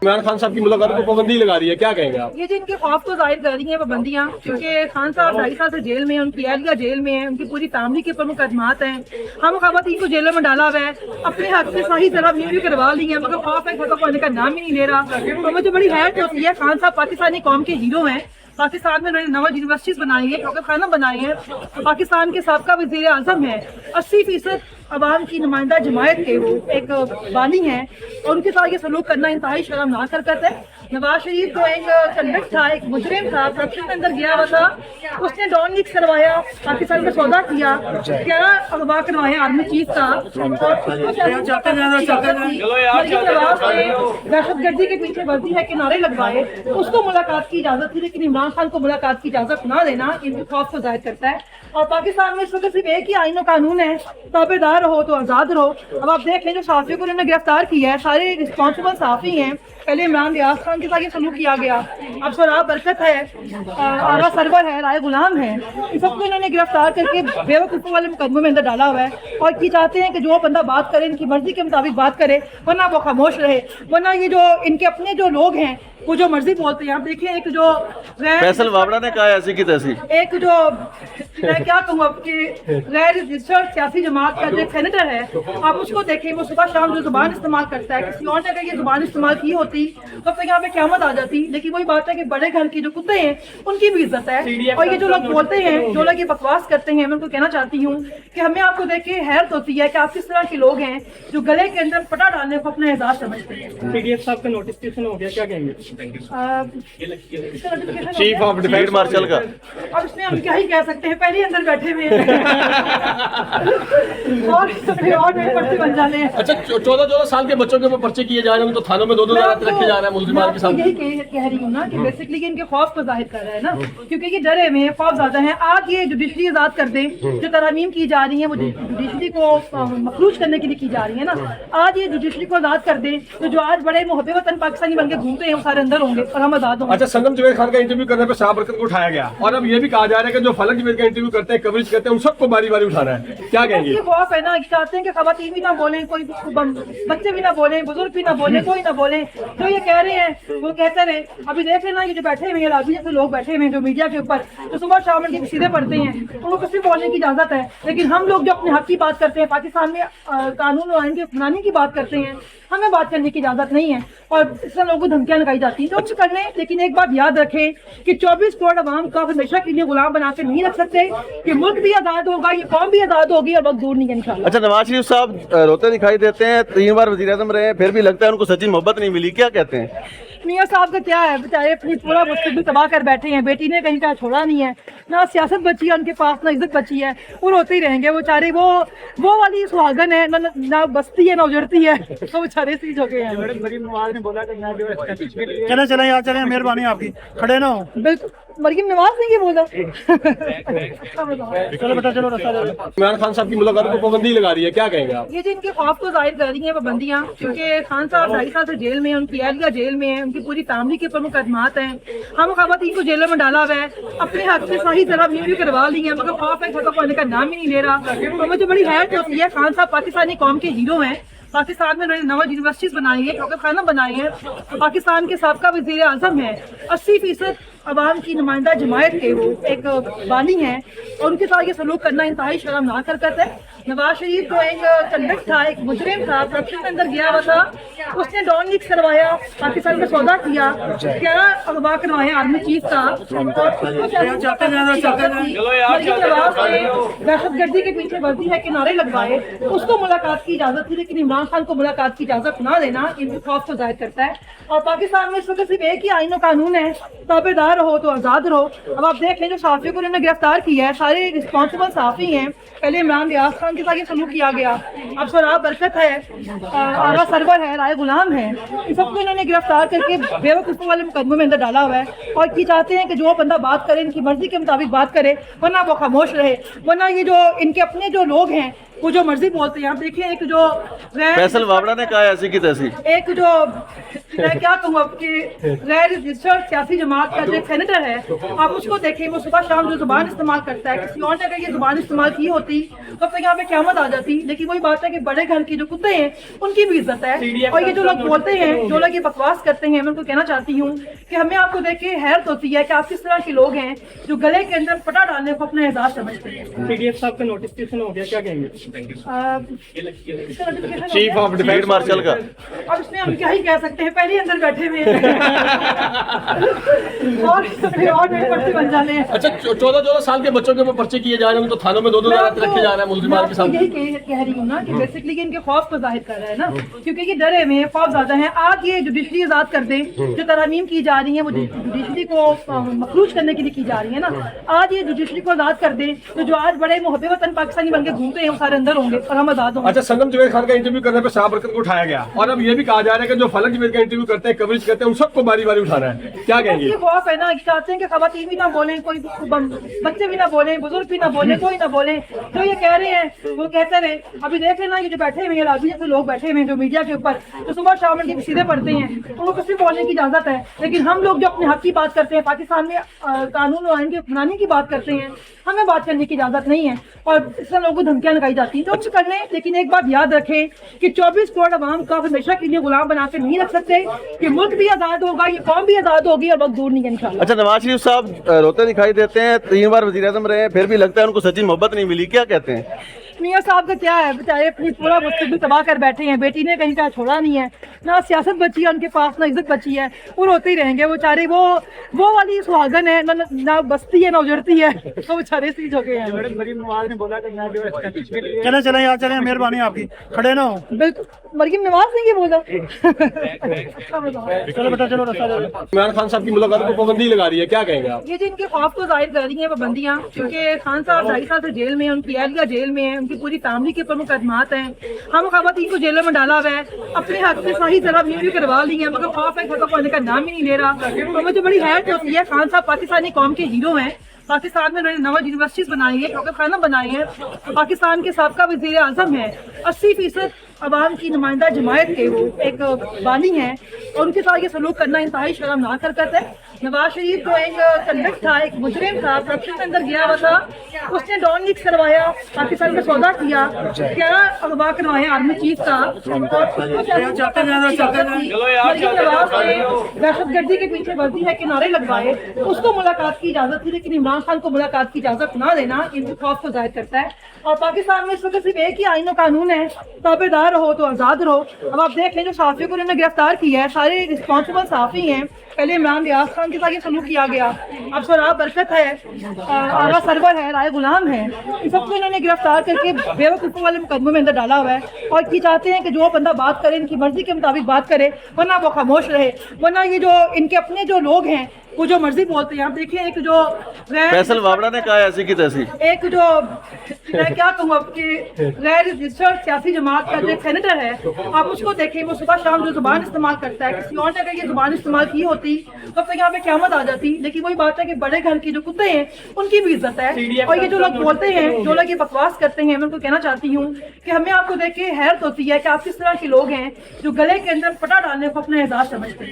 इमरान खान साहब की मुलाकात को पाबंदी लगा रही है, क्या कहेंगे आप? ये जो इनके खौफ को जाहिर कर रही हैं पाबंदियाँ, क्योंकि खान साहब 2.5 साल से जेल में हैं, उनकी अहलिया जेल में है, उनकी पूरी फैमिली के ऊपर मुकदमात हैं। हम खवातीन को जेलों में डाला हुआ है, अपने हक से सही तरह रिव्यू करवा ली है, मगर खौफ है खत्म होने का नाम ही नहीं ले रहा। तो मुझे बड़ी हैरत होती है, खान साहब पाकिस्तानी कौम के हीरो हैं। पाकिस्तान में उन्होंने 9 यूनिवर्सिटीज बनाई है, डॉक्टर खाना बनाए हैं। पाकिस्तान के साबका वज़ीर आज़म है, 80% अवाम की नुमाइंदा जमायत के वो एक बानी हैं, और उनके साथ ये सलूक करना इंतहाई शर्मनाक हरकत है। नवाज शरीफ को एक कंडक्ट था, एक मुजरिम था, करप्शन के अंदर गया हुआ था, उसने डॉन लीक्स करवाया, पाकिस्तान का सौदा किया, क्या अगवा करवाया आर्मी चीफ का, दहशतगर्दी के पीछे वर्दी है के नारे लगवाए। उसको मुलाकात की इजाजत थी, लेकिन इमरान खान को मुलाकात की इजाजत ना देना इनके खौफ को जाहिर करता है। और पाकिस्तान में इस वक्त सिर्फ एक ही आईन और कानून है, ताबेदार रहो तो आज़ाद रहो। अब आप देख लें, जो सहाफ़ियों को उन्होंने गिरफ्तार किया है, सारे रिस्पॉन्सिबल सहाफ़ी हैं। पहले इमरान रियाज खान के साथ ये सलूक किया गया, अब सराब बरकत है, आगा सरवर है, राय गुलाम है, इन सबको इन्होंने गिरफ्तार करके बेवकूफ़ों वाले मुकदमों में अंदर डाला हुआ है। और ये चाहते हैं कि जो बंदा बात करे इनकी मर्जी के मुताबिक बात करे, वरना वो खामोश रहे, वरना ये जो इनके अपने जो लोग हैं वो जो मर्जी बोलते हैं। आप देखिए, एक जो फैसल वावड़ा ने कहा ऐसी की तैसी, एक जो मैं क्या कहूँ आपकी गैर रजिस्टर्ड सियासी जमात का जो सेनेटर है, आप उसको देखें, वो सुबह शाम जो जुबान इस्तेमाल करता है, किसी और ने अगर ये जुबान इस्तेमाल की होती तो फिर यहाँ पे क़यामत आ जाती। लेकिन वही बात है कि बड़े घर के जो कुत्ते हैं उनकी भी इज्जत है। और ये जो लोग बोलते हैं, जो लोग ये बकवास करते हैं, मैं उनको कहना चाहती हूँ कि हमें आपको देख के हैरत होती है कि आप किस तरह के लोग हैं जो गले के अंदर पटा डालने को अपना एहसास समझते हैं। पीडीएफ साहब का नोटिफिकेशन हो गया, क्या कहेंगे? चीफ ऑफ डिफेंस मार्शल का। अब इसमें हम क्या ही कह सकते हैं, पहले अंदर बैठे हुए हैं और पर्चे बन जाने हैं। अच्छा, 14 साल के बच्चों के ऊपर पर्चे किए जा रहे हैं, तो थानों में 2-2 रात रखे जा रहे हैं मुल्जिमान के साथ। यही कह रही हूँ ना कि बेसिकली इनके खौफ को जाहिर कर रहा है ना, क्योंकि ये डरे हुए हैं, खौफ ज्यादा है। आज ये जुडिशरी आजाद कर दें, जो तरमीम की जा रही है वो जुडिशरी को मखरूज करने के लिए की जा रही है ना, आज ये जुडिशरी को आजाद कर दें तो जो आज बड़े मुहब्बे वतन पाकिस्तानी बन के घूमते हैं वो सारे अंदर होंगे और हम आजाद होंगे। अच्छा, संगम जुबैर खान का इंटरव्यू करने पर शराब बरकत को उठाया गया, और अब ये भी कहा जा रहा है कि जो फलक जुबैर का इंटरव्यू करते हैं, कवरेज करते हैं, उन सबको बारी बारी उठाना है, क्या कहेंगे? ये खौफ है ना, चाहते हैं कि खवातीन भी ना बोले, कोई बच्चे भी ना बोले, बुजुर्ग भी ना बोले, कोई ना बोले, जो ये कह रहे हैं वो कहते रहे। अभी देख लेना, ये जो बैठे हुए हैं लाभी जैसे लोग बैठे हुए हैं जो मीडिया के ऊपर, जो सुबह शाम की सीधे पढ़ते हैं, उनको किसी बोलने की इजाजत है। लेकिन हम लोग जो अपने हक की बात करते हैं, पाकिस्तान में कानून और आइन के बनाने की बात करते हैं, हमें बात करने की इजाजत नहीं है। और इससे लोगों को धमकियां लगाई जाती हैं, जो कुछ कर लें, लेकिन एक बात याद रखें कि 24 करोड़ आवाम का हमेशा के लिए गुलाम बना के नहीं रख सकते। कि मुल्क भी आजाद होगा, ये कौम भी आजाद होगी, और वक्त दूर नहीं है इंशाल्लाह। अच्छा, नवाज शरीफ साहब रोते दिखाई देते हैं, 3 बार वज़ीर आज़म रहे, फिर भी लगता है उनको सच्ची मोहब्बत नहीं मिली, क्या कहते हैं? मियाँ साहब का क्या है, बेचारे अपनी पूरा मुस्तकबिल तबाह कर बैठे हैं, बेटी ने कहीं का छोड़ा नहीं है, ना सियासत बची है उनके पास, ना इज्जत बची है, वो रोते ही रहेंगे। वो बेचारे वो वाली सुहागन है, ना बसती है ना उजड़ती है, तो बेचारे सीज हो गए हैं। चले यार, चले, मेहरबानी आपकी, खड़े ना हो। बिल्कुल, मरियम नवाज ने ये बोला। चलो बेटा, चलो रास्ता चलो। इमरान खान साहब की मुलाकात को पाबंदी लगा रही है, क्या कहेंगे आप? ये जो इनके खौफ को जाहिर कर रही हैं पाबंदियाँ, क्योंकि खान साहब 2.5 साल से जेल में हैं, उनकी अहलिया जेल में है, उनकी पूरी फैमिली के ऊपर मुकदमात हैं। हम खवातीन को जेलों में डाला हुआ है, अपने हक से सही तरह रिव्यू करवा ली है, मगर खौफ है खत्म होने का नाम ही नहीं ले रहा। तो मुझे बड़ी हैरत होती है, खान साहब पाकिस्तानी कौम के हीरो हैं। पाकिस्तान में उन्होंने 9 यूनिवर्सिटीज बनाई है, डॉक्टर खाना बनाए हैं। पाकिस्तान के साबका वज़ीर आज़म है, 80% अवाम की नुमाइंदा जमायत के वो एक बानी हैं, और उनके साथ ये सलूक करना इंतहाई शर्मनाक हरकत है। नवाज शरीफ को एक कंडक्ट था, एक मुजरिम था, करप्शन के अंदर गया हुआ था, उसने डॉन लीक्स करवाया, पाकिस्तान का सौदा किया, क्या अगवा करवाया आर्मी चीफ का, दहशतगर्दी के पीछे वर्दी है के नारे लगवाए। उसको मुलाकात की इजाजत थी, लेकिन इमरान खान को मुलाकात की इजाजत ना देना इनके खौफ को जाहिर करता है। और पाकिस्तान में इस वक्त सिर्फ एक ही आईन और कानून है, ताबेदार रहो तो आज़ाद रहो। अब आप देख लें, जो सहाफ़ियों को उन्होंने गिरफ्तार किया है, सारे रिस्पॉन्सिबल सहाफ़ी हैं। पहले इमरान रियाज खान के साथ ये सलूक किया गया, अब सराब बरकत है, आगा सरवर है, राय गुलाम है, इन सबको इन्होंने गिरफ्तार करके बेवकूफ़ों वाले मुकदमों में अंदर डाला हुआ है। और ये चाहते हैं कि जो बंदा बात करे इनकी मर्जी के मुताबिक बात करे, वरना वो खामोश रहे, वरना ये जो इनके अपने जो लोग हैं वो जो मर्जी बोलते हैं। आप देखिए एक जो फैसल वावड़ा ने कहा ऐसी की तैसी। एक जो मैं क्या कहूँ आपकी गैर रजिस्टर्ड सियासी जमात का जो एक सेनेटर है, आप उसको देखें, वो सुबह शाम जो जुबान इस्तेमाल करता है, किसी और ने अगर ये जुबान इस्तेमाल की होती तो फिर यहाँ पे क़यामत आ जाती। लेकिन वही बात है कि बड़े घर के जो कुत्ते हैं उनकी भी इज्जत है। और ये जो लोग बोलते हैं, जो लोग ये बकवास करते हैं, मैं उनको कहना चाहती हूँ कि हमें आपको देख के हैरत होती है कि आप किस तरह के लोग हैं जो गले के अंदर पटा डालने को अपना एजाज समझते हैं। पीडीएफ साहब का नोटिफिकेशन हो गया, क्या कहेंगे? Chief of defence field marshal का। अब इसमें हम क्या ही कह सकते हैं, पहले ही अंदर बैठे हुए हैं और मेरे पर्चे बन जाने हैं। अच्छा 14 साल के बच्चों के ऊपर पर्चे किए जा रहे हैं, तो थानों में 2-2 रात रखे जा रहे हैं मुलजिमान के साथ। यही कह रही हूँ ना कि बेसिकली इनके खौफ को जाहिर कर रहा है ना, क्योंकि ये डरे हुए हैं, खौफ ज्यादा है। आज ये जुडिशरी आजाद कर दें, जो तरमीम की जा रही है वो जुडिशरी को मखरूज करने के लिए की जा रही है ना, आज ये जुडिशरी को आजाद कर दें तो जो आज बड़े मुहब्बे वतन पाकिस्तानी बन के घूमते हैं वो सारे अंदर होंगे और हम आजाद होंगे। अच्छा, संगम जुबैर खान का इंटरव्यू करने पे शाह बरकत को उठाया गया और अब ये भी कहा जा रहा है कि जो फलक जुबैर का इंटरव्यू करते हैं, कवरेज करते हैं, उन सबको बारी बारी उठाना है। क्या कहेंगे? ये खौफ है ना, चाहते हैं कि खवातीन भी ना बोलें, कोई बच्चे भी ना बोलें, बुजुर्ग भी ना बोलें, कोई ना बोले। जो ये कह रहे हैं वो कहते रहे। अभी देख लेना ये जो बैठे हुए हैं लाजी जैसे लोग बैठे हुए हैं जो मीडिया के ऊपर, जो सुबह शाम के सीधे पढ़ते हैं, उनको किसी बोलने की इजाजत है। लेकिन हम लोग जो अपने हक की बात करते हैं, पाकिस्तान में कानून और आइन के बनाने की बात करते हैं, हमें बात करने की इजाजत नहीं है और इससे लोगों को धमकियां लगाई जाती हैं। तो कुछ कर लें, लेकिन एक बात याद रखें कि 24 करोड़ आवाम का हमेशा के लिए गुलाम बना के नहीं रख सकते। कि मुल्क भी आजाद होगा, ये कौम भी आजाद होगी और वक्त दूर नहीं है इंशाल्लाह। अच्छा, नवाज शरीफ साहब रोते दिखाई देते हैं, 3 बार वज़ीर आज़म रहे हैं, फिर भी लगता है उनको सच्ची मोहब्बत नहीं मिली, क्या कहते हैं? मियाँ साहब का क्या है, बेचारे अपनी पूरा मुस्तकबिल तबाह कर बैठे हैं। बेटी ने कहीं का छोड़ा नहीं है, ना सियासत बची है उनके पास, ना इज्जत बची है। वो रोते ही रहेंगे बेचारे। वो वाली सुहागन है, ना बसती है ना उजड़ती है, तो बेचारे सीज हो गए हैं। चले चले यहाँ चले, मेहरबानी आपकी, खड़े ना हो। बिल्कुल, मरियम नवाज ने ये बोला। चलो बेटा चलो, रास्ता दे। इमरान खान साहब की मुलाकात को पाबंदी लगा रही है, क्या कहेंगे आप? ये जो इनके खौफ को जाहिर कर रही हैं पाबंदियां, क्योंकि खान साहब 2.5 साल से जेल में हैं, उनकी एहलिया जेल में है, उनकी पूरी फैमिली के ऊपर मुकदमात हैं। हम खवातीन को जेलों में डाला हुआ है, अपने हक में सही तरह भी करवा ली है, मगर खौफ है खत्म होने का नाम ही नहीं ले रहा। तो मुझे बड़ी हैरत होती है। खान साहब पाकिस्तानी कौम के हीरो हैं। पाकिस्तान में उन्होंने 9 यूनिवर्सिटीज बनाई है, डॉक्टर खाना बनाए हैं, पाकिस्तान के साबका वज़ीर आज़म है, 80% अवाम की नुमाइंदा जमायत के वो एक बानी है और उनके साथ ये सलूक करना इंतहाई शर्मनाक हरकत है। नवाज शरीफ जो एक कन्विक्ट था, एक मुजरिम था, करप्शन के अंदर गया हुआ था, उसने डॉन लीक्स करवाया, पाकिस्तान में सौदा किया, क्या अगवा करवाया आर्मी चीफ का, दहशतगर्दी के पीछे वर्दी है के नारे लगवाए। उसको मुलाकात की इजाजत थी, लेकिन इमरान खान को मुलाकात की इजाजत ना देना इनके खौफ को जाहिर करता है। और पाकिस्तान में इस वक्त सिर्फ एक ही आईन और कानून है, ताबेदार रहो तो आज़ाद रहो। अब आप देख लें जो सहाफ़ियों को उन्होंने गिरफ्तार किया है, सारे रिस्पॉन्सिबल सहाफ़ी हैं। पहले इमरान रियाज खान के साथ ये सलूक किया गया, अब सोराब बरकत है, आगा सरवर है, राय गुलाम है, इन सबको इन्होंने गिरफ्तार करके बेवकूफ़ों वाले मुकदमों में अंदर डाला हुआ है। और ये चाहते हैं कि जो बंदा बात करे इनकी मर्जी के मुताबिक बात करे, वरना वो खामोश रहे, वरना ये जो इनके अपने जो लोग हैं वो जो मर्जी बोलते हैं। आप देखिए एक जो फैसल वावड़ा ने कहा ऐसी की तैसी। एक जो मैं क्या कहूँ आपकी गैर रजिस्टर्ड सियासी जमात का जो एक सेनेटर है, आप उसको देखें, वो सुबह शाम जो जुबान इस्तेमाल करता है, किसी और ने अगर ये जुबान इस्तेमाल की होती तो फिर यहाँ पे क़यामत आ जाती। लेकिन वही बात है कि बड़े घर के जो कुत्ते हैं उनकी भी इज्जत है। और ये जो लोग बोलते हैं, जो लोग ये बकवास करते हैं, मैं उनको कहना चाहती हूँ कि हमें आपको देख के हैरत होती है कि आप किस तरह के लोग हैं जो गले के अंदर पटा डालने को अपना एजाज समझते हैं।